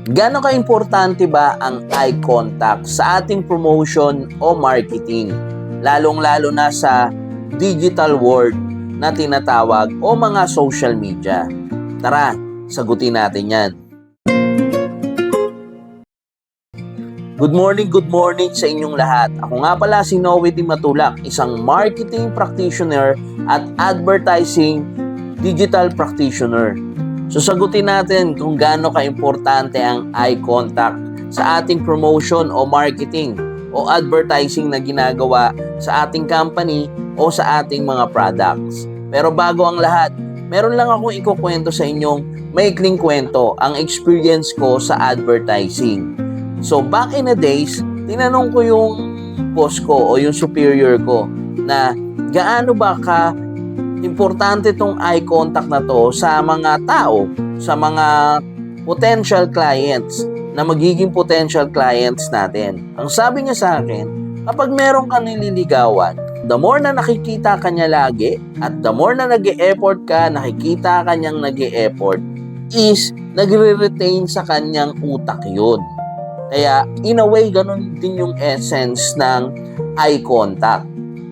Gaano ka-importante ba ang eye contact sa ating promotion o marketing? Lalong-lalo na sa digital world na tinatawag o mga social media. Tara, sagutin natin yan. Good morning sa inyong lahat. Ako nga pala si Noe Di Matulak, isang marketing practitioner at advertising digital practitioner. So sagutin natin kung gaano ka-importante ang eye contact sa ating promotion o marketing o advertising na ginagawa sa ating company o sa ating mga products. Pero bago ang lahat, meron lang akong ikukwento sa inyong maikling kwento, ang experience ko sa advertising. So back in the days, tinanong ko yung boss ko o yung superior ko na gaano ba ka importante tong eye contact na to sa mga tao, sa mga potential clients na magiging potential clients natin. Ang sabi niya sa akin, kapag meron ka nililigawan, the more na nakikita ka niya lagi at the more na nag-e-effort ka, nakikita ka niyang nag-e-effort, is nagre-retain sa kanyang utak yun. Kaya in a way, ganun din yung essence ng eye contact,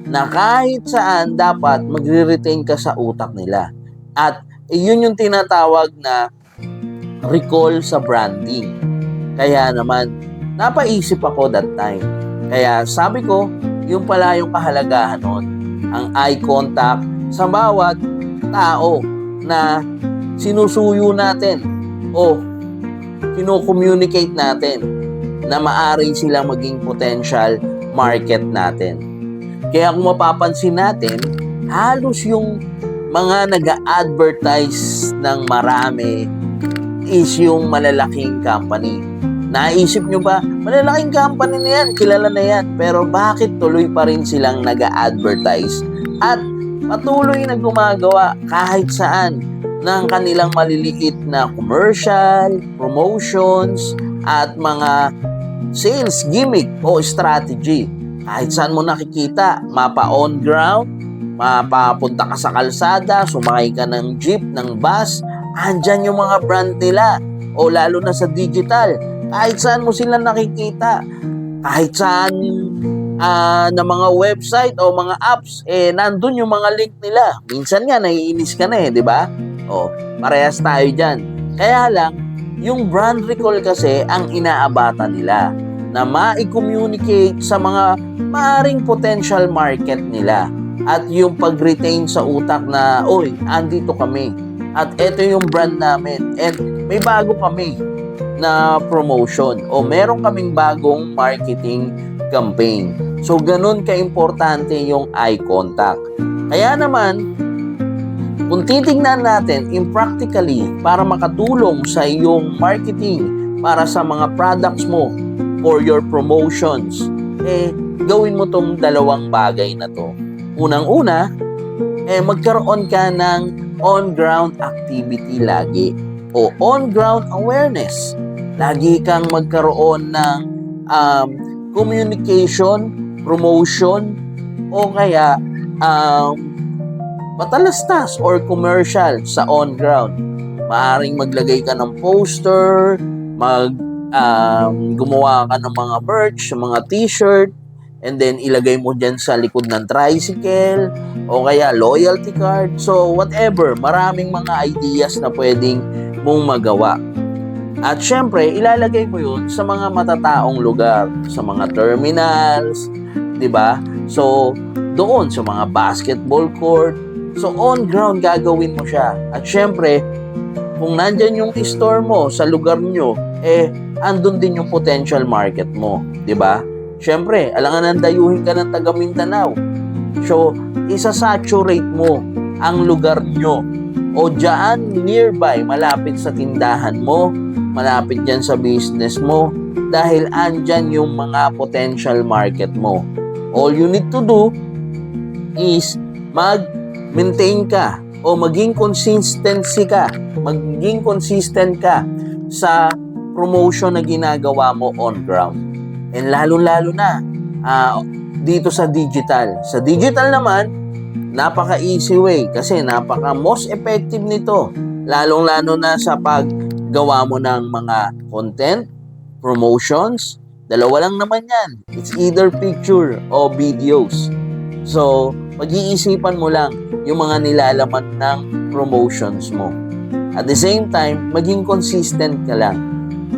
na kahit saan dapat magre-retain ka sa utak nila. At yun yung tinatawag na recall sa branding. Kaya naman, napaisip ako that time. Kaya sabi ko, yung pala yung kahalagahan nun, ang eye contact sa bawat tao na sinusuyo natin o kino-communicate natin na maaring silang maging potential market natin. Kaya kung mapapansin natin, halos yung mga nag-a-advertise ng marami is yung malalaking company. Naisip nyo ba, malalaking company na yan, kilala na yan, pero bakit tuloy pa rin silang nag-a-advertise at patuloy na gumagawa kahit saan ng kanilang maliliit na commercial, promotions, at mga sales gimmick o strategy. Kahit saan mo nakikita, mapa on ground, mapapunta ka sa kalsada, sumakay ka ng jeep, ng bus, andyan yung mga brand nila. O lalo na sa digital, kahit saan mo sila nakikita, kahit saan na mga website o mga apps, nandun yung mga link nila. Minsan nga, naiinis ka na di ba? O, parehas tayo dyan. Kaya lang, yung brand recall kasi ang inaabata nila na ma-communicate sa mga maaring potential market nila at yung pag-retain sa utak na, oy, andito kami at eto yung brand namin and may bago kami na promotion o meron kaming bagong marketing campaign. So, ganun ka-importante yung eye contact. Kaya naman, kung titignan natin impractically para makatulong sa iyong marketing para sa mga products mo for your promotions, gawin mo tong dalawang bagay na to. Unang-una, magkaroon ka ng on-ground activity lagi o on-ground awareness. Lagi kang magkaroon ng communication, promotion, o kaya patalastas or commercial sa on-ground. Maaring maglagay ka ng poster, gumawa ka ng mga merch, mga t-shirt, and then ilagay mo dyan sa likod ng tricycle, o kaya loyalty card. So, whatever, maraming mga ideas na pwedeng mong magawa. At syempre, ilalagay mo yun sa mga matataong lugar, sa mga terminals, di ba? So, doon sa mga basketball court. So, on-ground gagawin mo siya. At syempre, kung nandyan yung store mo sa lugar nyo, andun din yung potential market mo, di ba? Syempre, alangan dayuhin ka ng taga Mindanao. So, isa-saturate mo ang lugar nyo o dyan nearby, malapit sa tindahan mo, malapit dyan sa business mo, dahil andyan yung mga potential market mo. All you need to do is mag-maintain ka o maging consistent ka sa promotion na ginagawa mo on ground. And lalo-lalo na dito sa digital. Sa digital naman, napaka-easy way kasi napaka-most effective nito. Lalong-lalo na sa gawa mo ng mga content, promotions, dalawa lang naman yan. It's either picture o videos. So, pag-iisipan mo lang yung mga nilalaman ng promotions mo. At the same time, maging consistent ka lang.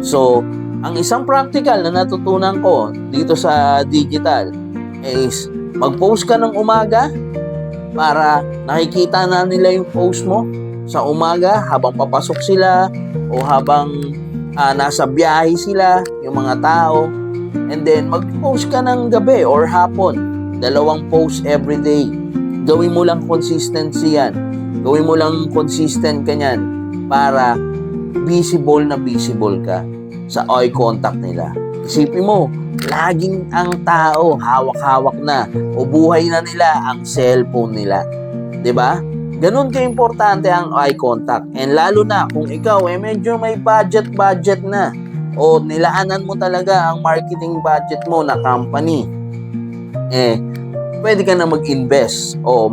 So, ang isang practical na natutunan ko dito sa digital is mag-post ka ng umaga para nakikita na nila yung post mo sa umaga habang papasok sila o habang nasa biyahe sila, yung mga tao. And then, mag-post ka ng gabi or hapon. 2 posts every day. Gawin mo lang consistency yan. Gawin mo lang consistent ka yan para visible na visible ka sa eye contact nila. Isipin mo, laging ang tao hawak-hawak na o buhay na nila ang cellphone nila. 'Di ba? Ganun ka-importante ang eye contact. And lalo na kung ikaw medyo may budget na o nilaanan mo talaga ang marketing budget mo na company, pwede ka na mag-invest o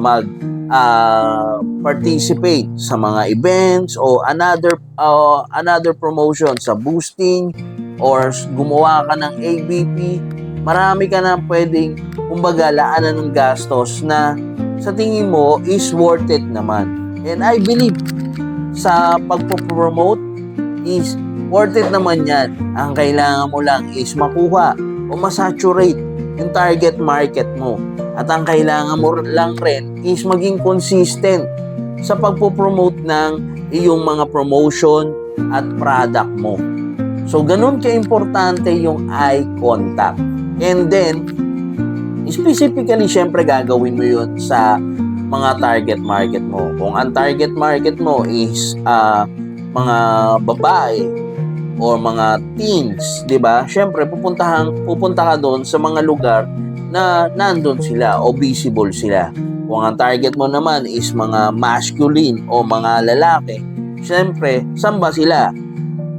participate sa mga events o another promotion sa boosting or gumawa ka ng ABP. Marami ka na pwedeng laanan ng gastos na sa tingin mo is worth it naman. And I believe sa pagpo-promote is worth it naman yan. Ang kailangan mo lang is makuha o masaturate yung target market mo. At ang kailangan mo lang rin is maging consistent sa pagpo-promote ng iyong mga promotion at product mo. So, ganun ka-importante yung eye contact. And then, specifically, syempre gagawin mo yun sa mga target market mo. Kung ang target market mo is mga babae or mga teens, 'di ba? Syempre pupunta ka doon sa mga lugar na nandun sila o visible sila. Kung ang target mo naman is mga masculine o mga lalaki, syempre saan ba sila?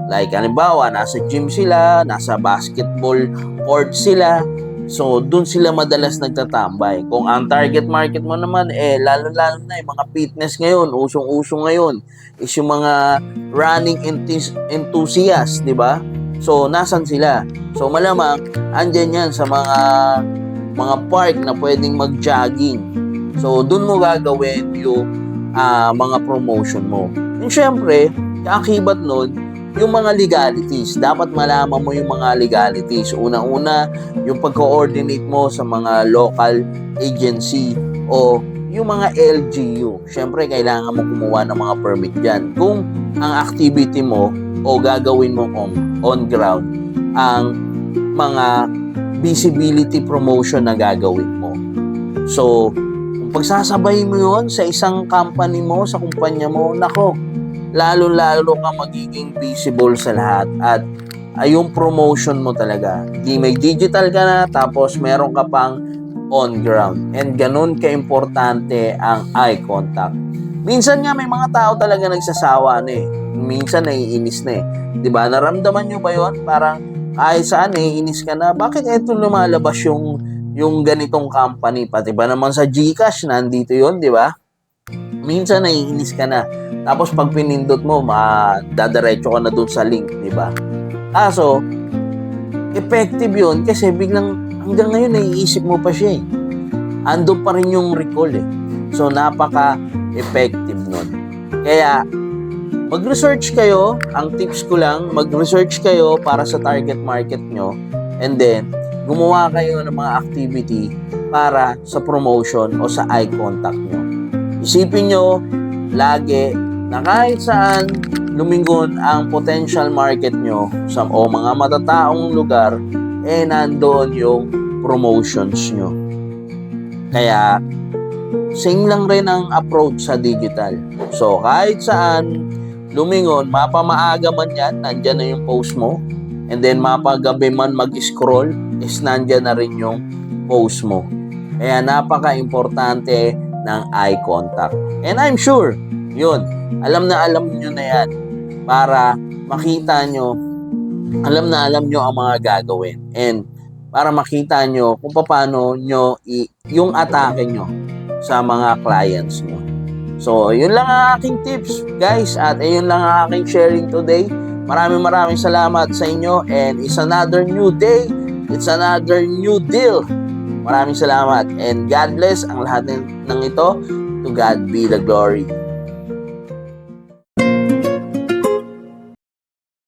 Like halimbawa, nasa gym sila, nasa basketball court sila. So, doon sila madalas nagtatambay. Kung ang target market mo naman, lalo-lalo na yung mga fitness ngayon, usong-uso ngayon, is yung mga running enthusiasts, di ba? So, nasan sila? So, malamang, andyan yan sa mga park na pwedeng mag-jogging. So, doon mo gagawin yung mga promotion mo. And syempre, kaakibat nun, yung mga legalities. Dapat malaman mo yung mga legalities. Una-una, yung pag-coordinate mo sa mga local agency o yung mga LGU. Siyempre, kailangan mo kumuha ng mga permit dyan. Kung ang activity mo o gagawin mo on ground, ang mga visibility promotion na gagawin mo. So, kung pagsasabay mo yun sa isang company mo, sa kumpanya mo, nako, lalo-lalo ka magiging visible sa lahat at yung promotion mo talaga. May digital ka na, tapos meron ka pang on ground. And ganun ka-importante ang eye contact. Minsan nga may mga tao talaga nagsasawa na Minsan naiinis na Diba? Naramdaman nyo ba yun? Parang kahit saan naiinis ka na. Bakit eto lumalabas yung ganitong company? Pati ba naman sa GCash nandito yun, diba? Minsan naiinis ka na. Tapos pag pinindot mo, dadaretso ka na dun sa link, di ba? So, effective yun kasi biglang hanggang ngayon naiisip mo pa siya Andun pa rin yung recall So, napaka-effective nun. Kaya, mag-research kayo. Ang tips ko lang, mag-research kayo para sa target market nyo. And then, gumawa kayo ng mga activity para sa promotion o sa eye contact nyo. Isipin nyo, lagi, na kahit saan lumingon ang potential market nyo o mga matataong lugar, nandoon yung promotions nyo. Kaya, same lang rin ang approach sa digital. So, kahit saan lumingon, mapamaaga man yan, nandyan na yung post mo. And then, mapagabi man mag-scroll, is nandyan na rin yung post mo. Kaya, napaka-importante ng eye contact. And I'm sure, yun, alam nyo na yan para makita nyo, alam nyo ang mga gagawin and para makita nyo kung paano nyo yung atake nyo sa mga clients nyo. So, yun lang ang aking tips, guys, at yun lang ang aking sharing today. Maraming salamat sa inyo, and it's another new day. It's another new deal. Maraming salamat, and God bless ang lahat ng ito. To God be the glory.